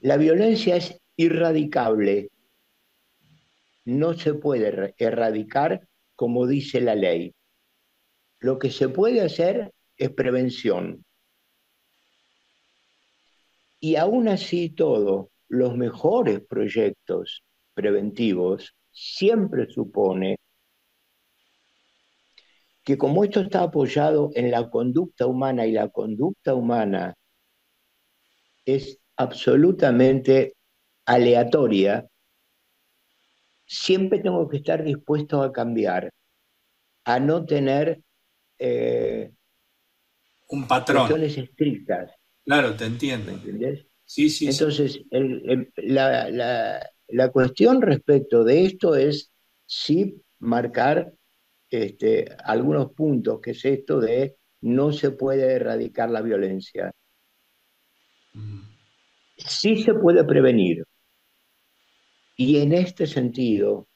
[SPEAKER 3] La violencia es irradicable, no se puede erradicar como dice la ley. Lo que se puede hacer es prevención. Y aún así todo, los mejores proyectos preventivos siempre supone que como esto está apoyado en la conducta humana y la conducta humana es absolutamente aleatoria, siempre tengo que estar dispuesto a cambiar, a no tener eh,
[SPEAKER 1] Un patrón.
[SPEAKER 3] cuestiones estrictas,
[SPEAKER 1] Claro, te
[SPEAKER 3] ¿me
[SPEAKER 1] entiendo.
[SPEAKER 3] entendés?
[SPEAKER 1] Sí, sí, sí.
[SPEAKER 3] Entonces, la cuestión respecto de esto es sí marcar algunos puntos, que es esto de no se puede erradicar la violencia. Sí se puede prevenir. Y en este sentido,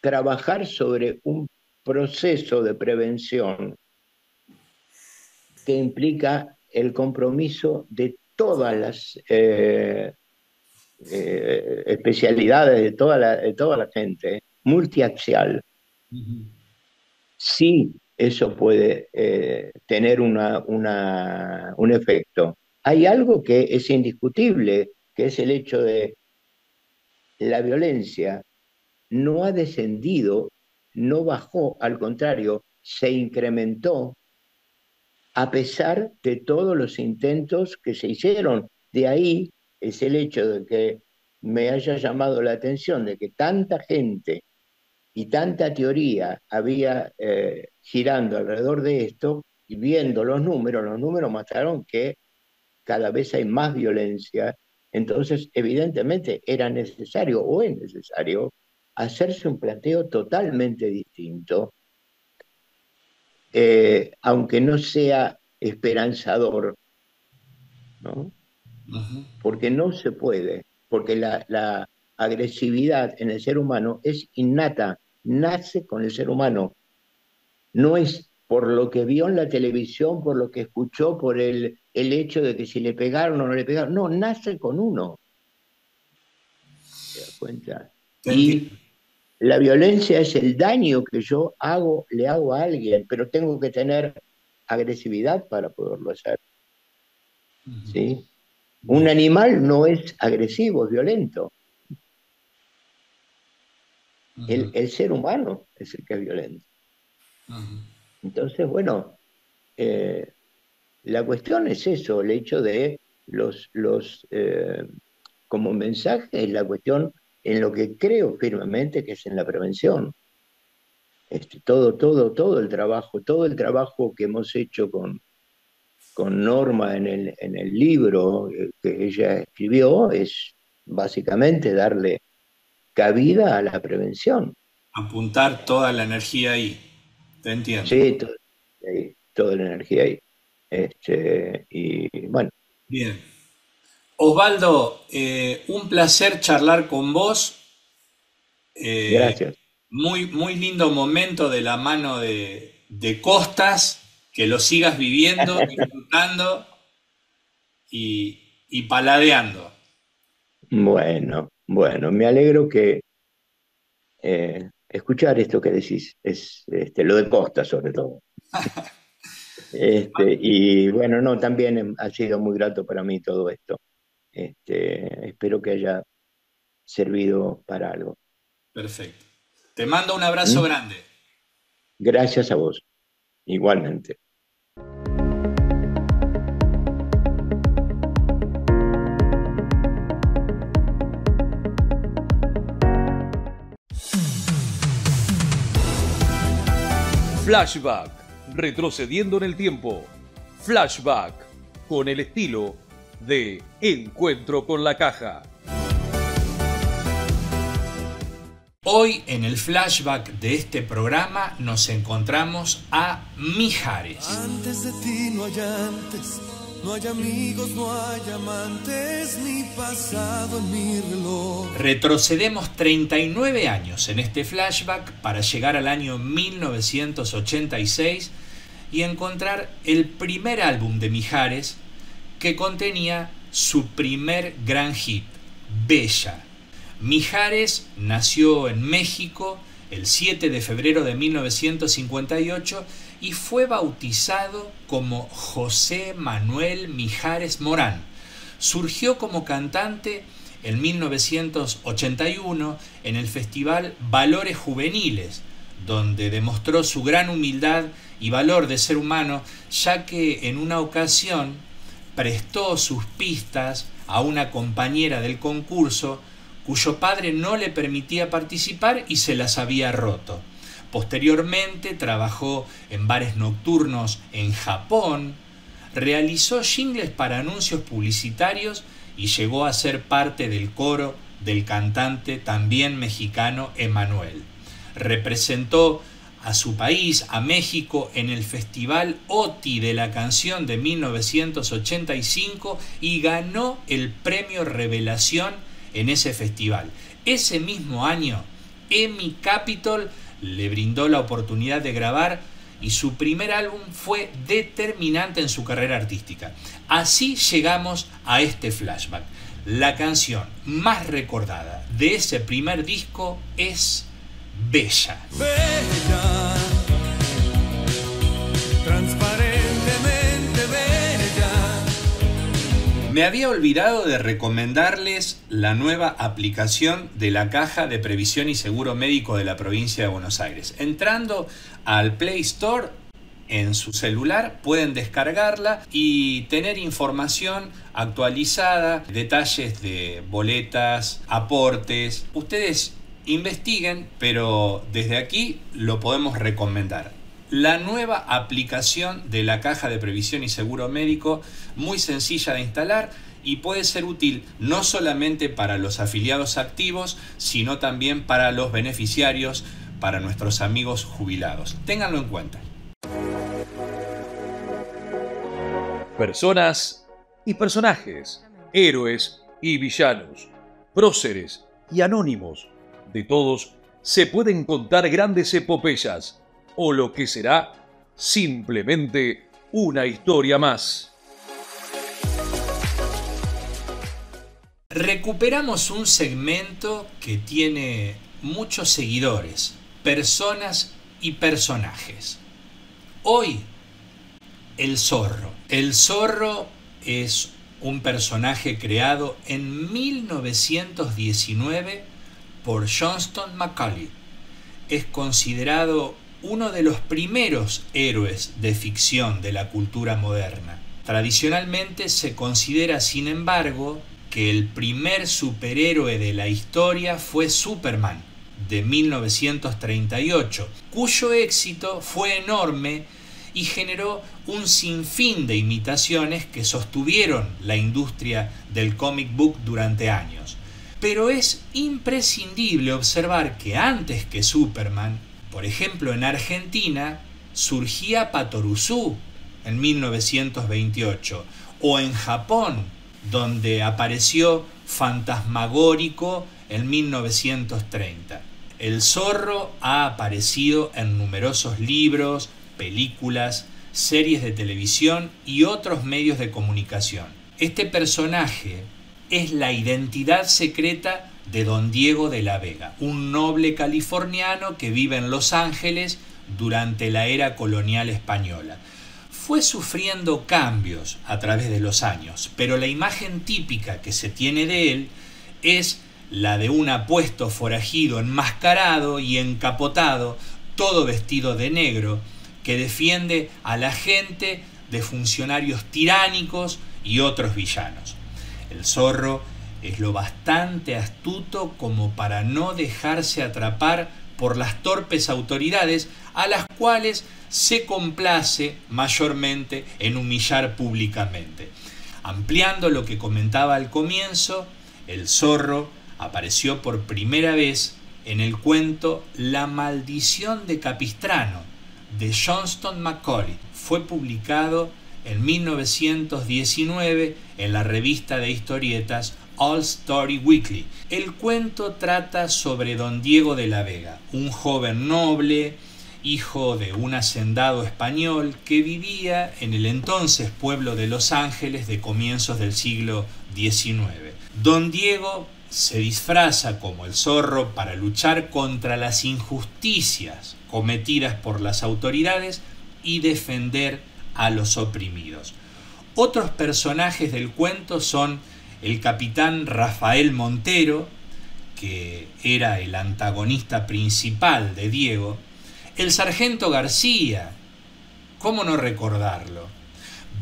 [SPEAKER 3] trabajar sobre un proceso de prevención que implica el compromiso de todas las especialidades de toda la gente, multiaxial. Sí, eso puede tener un efecto. Hay algo que es indiscutible, que es el hecho de la violencia no ha descendido, no bajó, al contrario, se incrementó a pesar de todos los intentos que se hicieron. De ahí es el hecho de que me haya llamado la atención de que tanta gente y tanta teoría había girando alrededor de esto, y viendo los números mostraron que cada vez hay más violencia Entonces, evidentemente, era necesario o es necesario hacerse un planteo totalmente distinto, aunque no sea esperanzador, ¿no?
[SPEAKER 1] Ujú.
[SPEAKER 3] Porque no se puede, porque la agresividad en el ser humano es innata, nace con el ser humano, no es por lo que vio en la televisión, por lo que escuchó, por el hecho de que si le pegaron o no le pegaron, no, nace con uno, ¿te das cuenta?
[SPEAKER 1] Te entiendo.
[SPEAKER 3] Y la violencia es el daño que yo hago, le hago a alguien, pero tengo que tener agresividad para poderlo hacer, ¿sí? Un
[SPEAKER 1] Bien.
[SPEAKER 3] animal no es agresivo, es violento.
[SPEAKER 1] Ujú,
[SPEAKER 3] El ser humano es el que es violento.
[SPEAKER 1] ujú,
[SPEAKER 3] Entonces, bueno, eh, la cuestión es eso, el hecho de como mensaje, es la cuestión en lo que creo firmemente que es en la prevención. Todo el trabajo que hemos hecho con Norma en el libro que ella escribió es básicamente darle cabida a la prevención.
[SPEAKER 1] apuntar toda la energía ahí. Te entiendo.
[SPEAKER 3] Sí, toda la energía ahí. Y bueno,
[SPEAKER 1] Bien. Osvaldo, un placer charlar con vos. Eh,
[SPEAKER 3] gracias.
[SPEAKER 1] muy lindo momento de la mano de Costas, que lo sigas viviendo, disfrutando y paladeando.
[SPEAKER 3] Bueno, me alegro que escuchar esto que decís, es lo de Costa sobre todo. Y bueno, no, también ha sido muy grato para mí todo esto. Espero que haya servido para algo.
[SPEAKER 1] Perfecto. Te mando un abrazo
[SPEAKER 3] ¿Mm?
[SPEAKER 1] grande.
[SPEAKER 3] Gracias a vos, igualmente.
[SPEAKER 4] Flashback, retrocediendo en el tiempo. Flashback, con el estilo de Encuentro con la Caja.
[SPEAKER 1] Hoy en el flashback de este programa nos encontramos a Mijares.
[SPEAKER 5] Antes de ti no hay antes, no hay amigos, no hay amantes, ni pasado en mi reloj.
[SPEAKER 1] Retrocedemos 39 años en este flashback para llegar al año 1986 y encontrar el primer álbum de Mijares que contenía su primer gran hit, Bella. Mijares nació en México el 7 de febrero de 1958 y fue bautizado como José Manuel Mijares Morán. Surgió como cantante en 1981 en el festival Valores Juveniles, donde demostró su gran humildad y valor de ser humano, ya que en una ocasión prestó sus pistas a una compañera del concurso cuyo padre no le permitía participar y se las había roto. Posteriormente trabajó en bares nocturnos en Japón, realizó jingles para anuncios publicitarios y llegó a ser parte del coro del cantante también mexicano Emanuel. Representó a su país, a México, en el Festival OTI de la Canción de 1985 y ganó el premio Revelación en ese festival. Ese mismo año, EMI Capitol le brindó la oportunidad de grabar y su primer álbum fue determinante en su carrera artística. Así llegamos a este flashback. La canción más recordada de ese primer disco es Bella.
[SPEAKER 5] Bella, transparentemente bella.
[SPEAKER 1] Me había olvidado de recomendarles la nueva aplicación de la Caja de Previsión y Seguro Médico de la provincia de Buenos Aires. Entrando al Play Store en su celular pueden descargarla y tener información actualizada, detalles de boletas, aportes. Ustedes investiguen, pero desde aquí lo podemos recomendar. La nueva aplicación de la Caja de Previsión y Seguro Médico, muy sencilla de instalar y puede ser útil no solamente para los afiliados activos, sino también para los beneficiarios, para nuestros amigos jubilados. Ténganlo en cuenta.
[SPEAKER 4] Personas y personajes, héroes y villanos, próceres y anónimos, de todos se pueden contar grandes epopeyas, o lo que será simplemente una historia más.
[SPEAKER 1] Recuperamos un segmento que tiene muchos seguidores, personas y personajes. Hoy, el zorro. El zorro es un personaje creado en 1919 por Johnston McCulley. Es considerado uno de los primeros héroes de ficción de la cultura moderna. Tradicionalmente se considera, sin embargo, que el primer superhéroe de la historia fue Superman, de 1938, cuyo éxito fue enorme y generó un sinfín de imitaciones que sostuvieron la industria del comic book durante años. Pero es imprescindible observar que antes que Superman, por ejemplo en Argentina, surgía Patoruzú en 1928, o en Japón, donde apareció Fantasmagórico en 1930. El zorro ha aparecido en numerosos libros, películas, series de televisión y otros medios de comunicación. Este personaje es la identidad secreta de Don Diego de la Vega, un noble californiano que vive en Los Ángeles durante la era colonial española. Fue sufriendo cambios a través de los años, pero la imagen típica que se tiene de él es la de un apuesto forajido enmascarado y encapotado, todo vestido de negro, que defiende a la gente de funcionarios tiránicos y otros villanos. El zorro es lo bastante astuto como para no dejarse atrapar por las torpes autoridades a las cuales se complace mayormente en humillar públicamente. Ampliando lo que comentaba al comienzo, el zorro apareció por primera vez en el cuento La maldición de Capistrano, de Johnston McCulley. Fue publicado en 1919 en la revista de historietas All Story Weekly. El cuento trata sobre Don Diego de la Vega, un joven noble, hijo de un hacendado español que vivía en el entonces pueblo de Los Ángeles de comienzos del siglo XIX. Don Diego se disfraza como el zorro para luchar contra las injusticias cometidas por las autoridades y defender a los oprimidos. Otros personajes del cuento son el capitán Rafael Montero, que era el antagonista principal de Diego, el sargento García, ¿cómo no recordarlo?,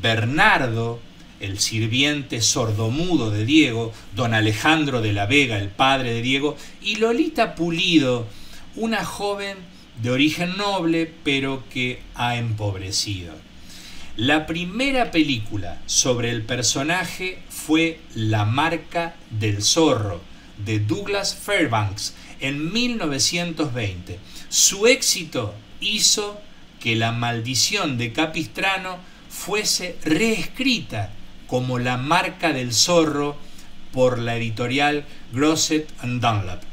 [SPEAKER 1] Bernardo, el sirviente sordomudo de Diego, don Alejandro de la Vega, el padre de Diego, y Lolita Pulido, una joven de origen noble pero que ha empobrecido. La primera película sobre el personaje fue La marca del zorro, de Douglas Fairbanks, en 1920. Su éxito hizo que La maldición de Capistrano fuese reescrita como La marca del zorro por la editorial Grosset & Dunlap.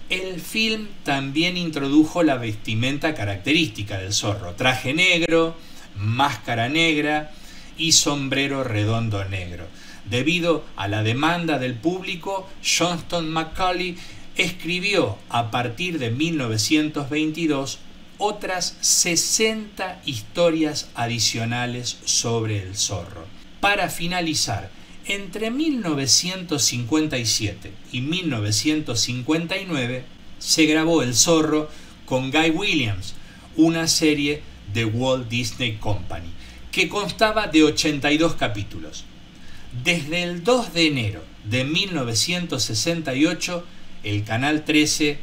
[SPEAKER 1] El film también introdujo la vestimenta característica del zorro: traje negro, máscara negra y sombrero redondo negro. Debido a la demanda del público, Johnston McCulley escribió a partir de 1922 otras 60 historias adicionales sobre el zorro. Para finalizar, entre 1957 y 1959 se grabó El zorro con Guy Williams, una serie de Walt Disney Company, que constaba de 82 capítulos. Desde el 2 de enero de 1968, el Canal 13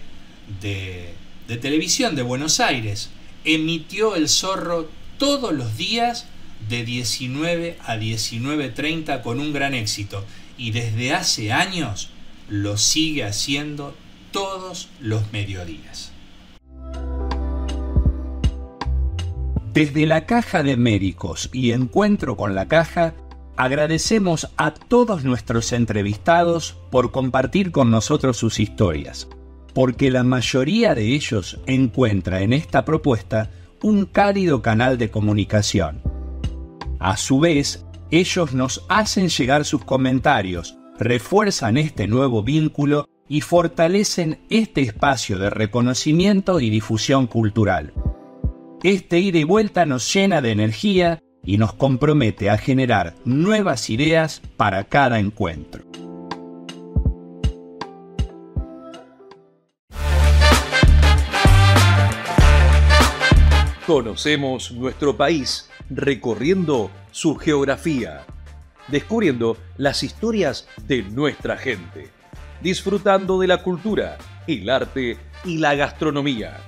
[SPEAKER 1] de televisión de Buenos Aires emitió El zorro todos los días de 19 a 19:30 con un gran éxito y desde hace años lo sigue haciendo todos los mediodías. Desde la Caja de Médicos y Encuentro con la Caja, agradecemos a todos nuestros entrevistados por compartir con nosotros sus historias, porque la mayoría de ellos encuentra en esta propuesta un cálido canal de comunicación. A su vez, ellos nos hacen llegar sus comentarios, refuerzan este nuevo vínculo y fortalecen este espacio de reconocimiento y difusión cultural. Este ida y vuelta nos llena de energía y nos compromete a generar nuevas ideas para cada encuentro.
[SPEAKER 4] Conocemos nuestro país recorriendo su geografía, descubriendo las historias de nuestra gente, disfrutando de la cultura, el arte y la gastronomía.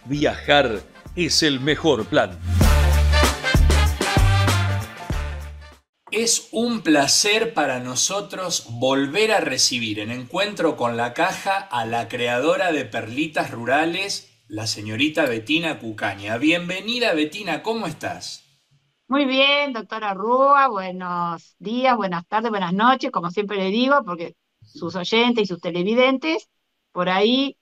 [SPEAKER 4] Viajar es el mejor plan.
[SPEAKER 1] Es un placer para nosotros volver a recibir en Encuentro con la Caja a la creadora de Perlitas Rurales, la señorita Bettina Cucaña. Bienvenida, Bettina, ¿cómo estás?
[SPEAKER 6] Muy bien, doctora Rúa, buenos días, buenas tardes, buenas noches, como siempre le digo, porque sus oyentes y sus televidentes por ahí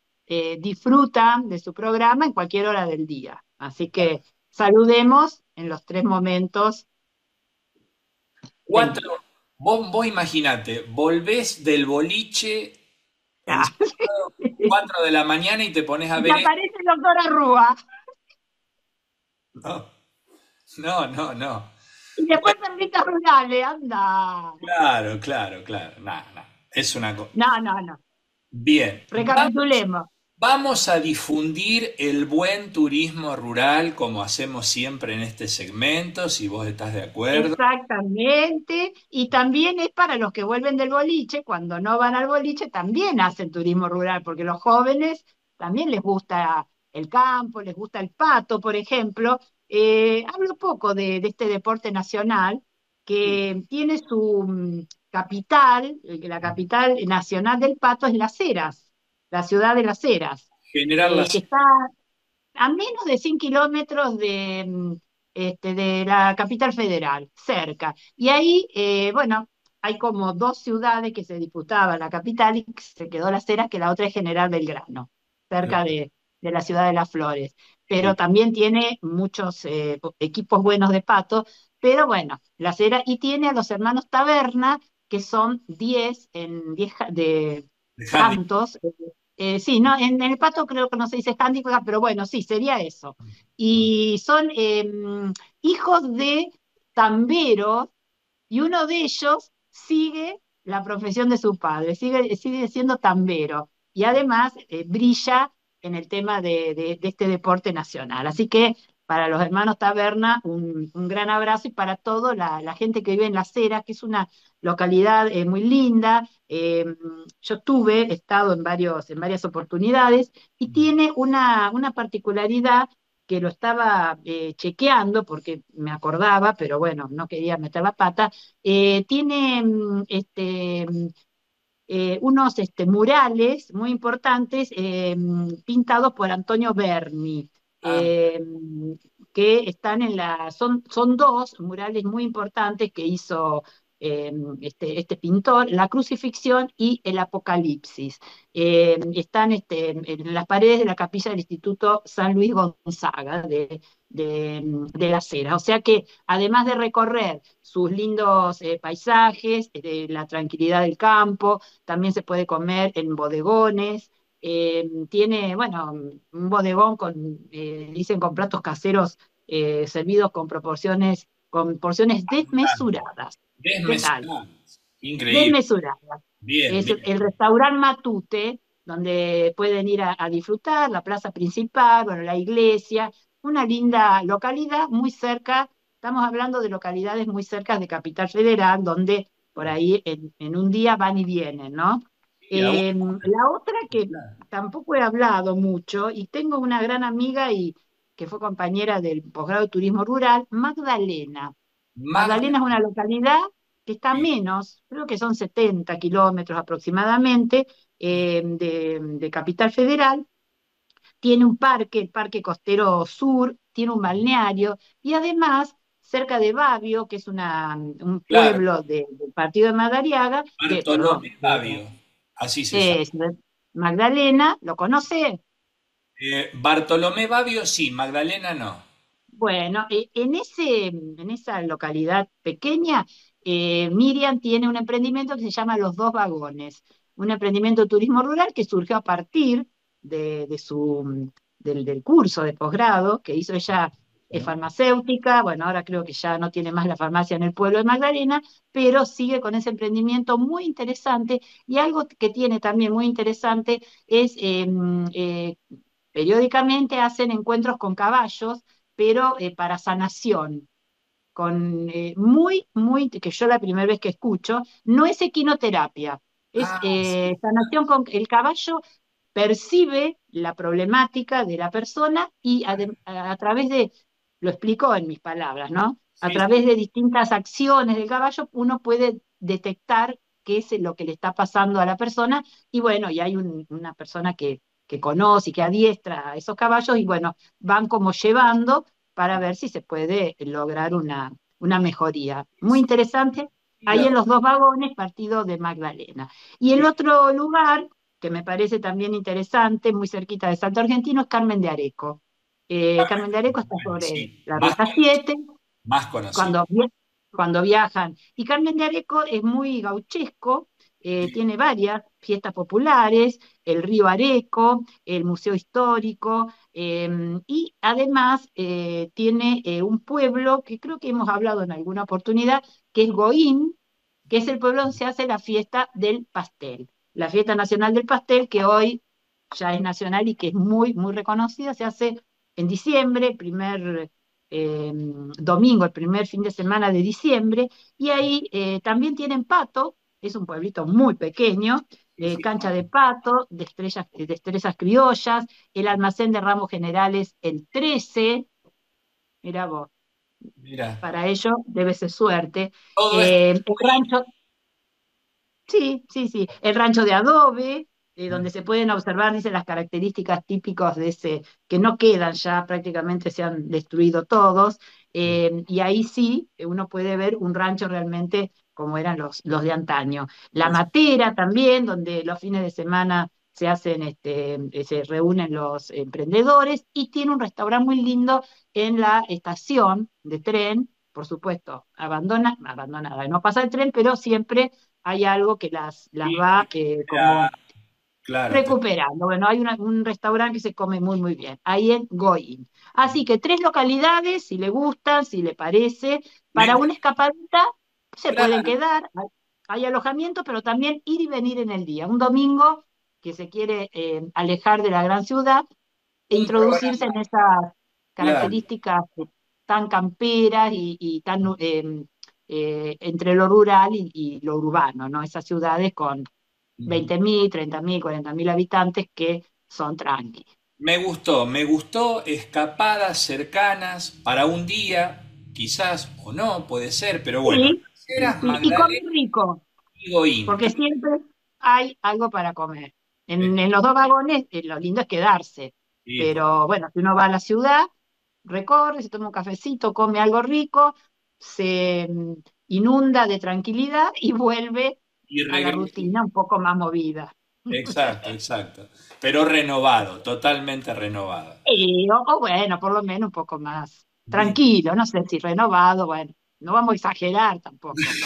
[SPEAKER 6] disfrutan de su programa en cualquier hora del día. Así que saludemos en los tres momentos del día.
[SPEAKER 1] Vos imaginate, volvés del boliche el
[SPEAKER 6] Ah,
[SPEAKER 1] sábado, 4 de la mañana y te pones a
[SPEAKER 6] y
[SPEAKER 1] ver
[SPEAKER 6] aparece doctora Rúa,
[SPEAKER 1] esto. No, no, no.
[SPEAKER 6] y después perlitas rurales, anda.
[SPEAKER 1] Claro. No. Es una cosa.
[SPEAKER 6] No, no, no.
[SPEAKER 1] Bien.
[SPEAKER 6] Recapitulemos.
[SPEAKER 1] Vamos a difundir el buen turismo rural como hacemos siempre en este segmento, si vos estás de acuerdo.
[SPEAKER 6] Exactamente, y también es para los que vuelven del boliche, cuando no van al boliche también hacen turismo rural, porque los jóvenes también les gusta el campo, les gusta el pato, por ejemplo. Hablo poco de este deporte nacional que tiene su capital, la capital nacional del pato es Las Heras, la ciudad de Las Heras,
[SPEAKER 1] Generar
[SPEAKER 6] que
[SPEAKER 1] las...
[SPEAKER 6] está a menos de 100 kilómetros de la capital federal, cerca. Y ahí, bueno, hay como dos ciudades que se disputaban la capital y se quedó Las Heras, que la otra es General Belgrano, cerca de la ciudad de Las Flores. Pero también tiene muchos equipos buenos de pato, pero bueno, Las Heras, y tiene a los hermanos Taberna, que son 10 en 10 de cantos. Sí, no, en el pato creo que no se dice handicap, pero bueno, sí, sería eso. Y son hijos de tamberos, y uno de ellos sigue la profesión de su padre, sigue siendo tambero, y además brilla en el tema de este deporte nacional. Así que para los hermanos Taberna, un gran abrazo, y para toda la gente que vive en La Cera, que es una localidad muy linda. Yo he estado en varias oportunidades, y tiene una particularidad que lo estaba chequeando porque me acordaba, pero bueno, no quería meter la pata. Tiene unos murales muy importantes pintados por Antonio Berni,
[SPEAKER 1] Ah,
[SPEAKER 6] eh, que están son dos murales muy importantes que hizo este pintor: la crucifixión y el Apocalipsis. Están en las paredes de la capilla del Instituto San Luis Gonzaga de La Cera. O sea que además de recorrer sus lindos paisajes, la tranquilidad del campo, también se puede comer en bodegones. Tiene, bueno, un bodegón dicen, con platos caseros servidos con porciones desmesuradas. ¿Qué tal?
[SPEAKER 1] desmesurado. Increíble.
[SPEAKER 6] Desmesuradas.
[SPEAKER 1] Bien,
[SPEAKER 6] Es
[SPEAKER 1] bien.
[SPEAKER 6] el restaurante Matute, donde pueden ir a disfrutar, la plaza principal, bueno, la iglesia, una linda localidad muy cerca. Estamos hablando de localidades muy cerca de Capital Federal, donde por ahí en un día van y vienen, ¿no?
[SPEAKER 1] Y a vos,
[SPEAKER 6] La otra que
[SPEAKER 1] claro.
[SPEAKER 6] tampoco he hablado mucho, y tengo una gran amiga y que fue compañera del posgrado de turismo rural, Magdalena. Magdalena es una localidad que está a menos, creo que son 70 kilómetros aproximadamente de Capital Federal. Tiene un parque, el Parque Costero Sur, tiene un balneario y además cerca de Babio, que es un
[SPEAKER 1] Claro,
[SPEAKER 6] pueblo del partido de Madariaga, perdón,
[SPEAKER 1] Bartolomé Babio, así se llama.
[SPEAKER 6] es Magdalena, ¿lo conoce?
[SPEAKER 1] Bartolomé Babio sí, Magdalena no.
[SPEAKER 6] Bueno, en esa localidad pequeña, Miriam tiene un emprendimiento que se llama Los Dos Vagones, un emprendimiento de turismo rural que surgió a partir de del curso de posgrado que hizo ella. Es farmacéutica, bueno, ahora creo que ya no tiene más la farmacia en el pueblo de Magdalena, pero sigue con ese emprendimiento muy interesante y algo que tiene también muy interesante es periódicamente hacen encuentros con caballos pero para sanación, con que yo la primera vez que escucho, no es equinoterapia, es
[SPEAKER 1] Ah, sí.
[SPEAKER 6] sanación con el caballo percibe la problemática de la persona y a través de, lo explico en mis palabras, ¿no? A
[SPEAKER 1] Sí,
[SPEAKER 6] través de distintas acciones del caballo uno puede detectar qué es lo que le está pasando a la persona y bueno, y hay una persona que conoce y que adiestra a esos caballos y bueno, van como llevando para ver si se puede lograr una mejoría. Muy interesante,
[SPEAKER 1] sí,
[SPEAKER 6] ahí en los dos vagones, partido de Magdalena. Y el otro lugar que me parece también interesante, muy cerquita de Salto Argentino, es Carmen de Areco. Carmen de Areco está
[SPEAKER 1] bueno,
[SPEAKER 6] sobre
[SPEAKER 1] sí,
[SPEAKER 6] la Ruta 7,
[SPEAKER 1] más conocido.
[SPEAKER 6] cuando, cuando viajan. Y Carmen de Areco es muy gauchesco, tiene varias fiestas populares, el río Areco, el Museo Histórico, y además tiene un pueblo que creo que hemos hablado en alguna oportunidad, que es Goín, que es el pueblo donde se hace la fiesta del pastel. La fiesta nacional del pastel, que hoy ya es nacional y que es muy, muy reconocida, se hace en diciembre, primer domingo, el primer fin de semana de diciembre, y ahí también tienen Pato, es un pueblito muy pequeño,
[SPEAKER 1] Sí, sí.
[SPEAKER 6] cancha de Pato, destrezas criollas, el almacén de ramos generales el 13, mira vos,
[SPEAKER 1] Mira,
[SPEAKER 6] para ello debe ser suerte.
[SPEAKER 1] todo esto.
[SPEAKER 6] El rancho, sí, sí, sí. El rancho de adobe, donde se pueden observar, dice, las características típicas de ese, que no quedan ya, prácticamente se han destruido todos, y ahí sí uno puede ver un rancho realmente como eran los de antaño. La matera también, donde los fines de semana se hacen, se reúnen los emprendedores, y tiene un restaurante muy lindo en la estación de tren, por supuesto, abandonada, no pasa el tren, pero siempre hay algo que las
[SPEAKER 1] Sí,
[SPEAKER 6] va
[SPEAKER 1] era-
[SPEAKER 6] como
[SPEAKER 1] claro,
[SPEAKER 6] recuperando. Bueno, hay un restaurante que se come muy, muy bien, ahí en Goin. Así que tres localidades, si le gustan, si le parece,
[SPEAKER 1] me
[SPEAKER 6] para
[SPEAKER 1] enc-
[SPEAKER 6] una escapadita se pueden
[SPEAKER 1] claro,
[SPEAKER 6] quedar, hay alojamiento, pero también ir y venir en el día. Un domingo que se quiere alejar de la gran ciudad e
[SPEAKER 1] un
[SPEAKER 6] introducirse
[SPEAKER 1] programa,
[SPEAKER 6] en esas
[SPEAKER 1] claro.
[SPEAKER 6] características tan camperas y tan entre lo rural y lo urbano, ¿no? Esas ciudades con
[SPEAKER 1] Ujú.
[SPEAKER 6] 20.000, 30.000, 40.000 habitantes que son tranqui.
[SPEAKER 1] Me gustó escapadas cercanas para un día, quizás o no, puede ser, pero bueno,
[SPEAKER 6] Sí,
[SPEAKER 1] las
[SPEAKER 6] sí,
[SPEAKER 1] eras
[SPEAKER 6] sí, y comer
[SPEAKER 1] Magdalena
[SPEAKER 6] rico,
[SPEAKER 1] y Goín.
[SPEAKER 6] porque siempre hay algo para comer.
[SPEAKER 1] Eh,
[SPEAKER 6] En los dos vagones, lo lindo es quedarse,
[SPEAKER 1] Sí,
[SPEAKER 6] pero bueno, si uno va a la ciudad, recorre, se toma un cafecito, come algo rico, se inunda de tranquilidad y vuelve
[SPEAKER 1] y
[SPEAKER 6] a la
[SPEAKER 1] regreso.
[SPEAKER 6] rutina un poco más movida.
[SPEAKER 1] Exacto, exacto. Pero renovado, totalmente renovado.
[SPEAKER 6] O bueno, por lo menos un poco más
[SPEAKER 1] Bien.
[SPEAKER 6] tranquilo, no sé si renovado, bueno, no vamos a exagerar tampoco.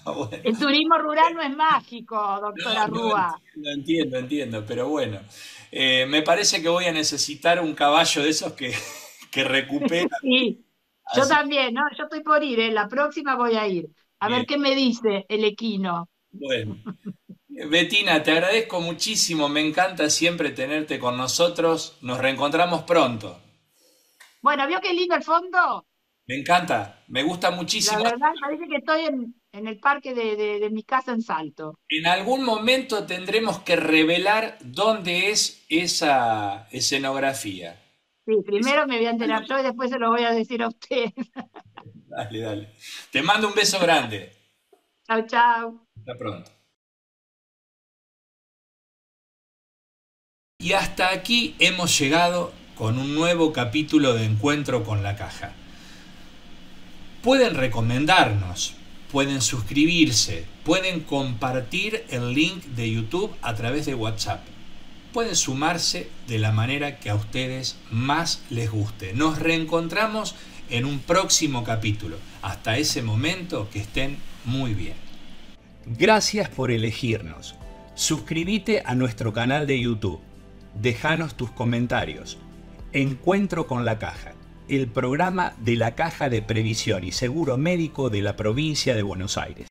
[SPEAKER 1] Bueno,
[SPEAKER 6] El turismo rural no es mágico, doctora
[SPEAKER 1] no, no
[SPEAKER 6] Rúa.
[SPEAKER 1] entiendo, entiendo, entiendo, pero bueno, me parece que voy a necesitar un caballo de esos que, que recupera.
[SPEAKER 6] Sí, yo
[SPEAKER 1] Así,
[SPEAKER 6] también, ¿no? Yo estoy por ir, ¿eh? La próxima voy a ir. A ver
[SPEAKER 1] bien,
[SPEAKER 6] qué me dice el equino.
[SPEAKER 1] bueno. Betina, te agradezco muchísimo, me encanta siempre tenerte con nosotros. Nos reencontramos pronto.
[SPEAKER 6] Bueno, ¿vio qué lindo el fondo?
[SPEAKER 1] Me encanta, me gusta
[SPEAKER 6] La
[SPEAKER 1] muchísimo.
[SPEAKER 6] verdad, parece que estoy en el parque de mi casa en Salto.
[SPEAKER 1] En algún momento tendremos que revelar dónde es esa escenografía.
[SPEAKER 6] Sí,
[SPEAKER 1] Es
[SPEAKER 6] primero me voy a enterar yo y después se lo voy a decir a usted.
[SPEAKER 1] Dale, dale. Te mando un beso grande.
[SPEAKER 6] Chau, chau.
[SPEAKER 1] Hasta pronto. Y hasta aquí hemos llegado con un nuevo capítulo de Encuentro con la Caja. Pueden recomendarnos, pueden suscribirse, pueden compartir el link de YouTube a través de WhatsApp. Pueden sumarse de la manera que a ustedes más les guste. Nos reencontramos en un próximo capítulo. Hasta ese momento, que estén muy bien. Gracias por elegirnos. Suscríbete a nuestro canal de YouTube. Déjanos tus comentarios. Encuentro con la Caja, el programa de la Caja de Previsión y Seguro Médico de la provincia de Buenos Aires.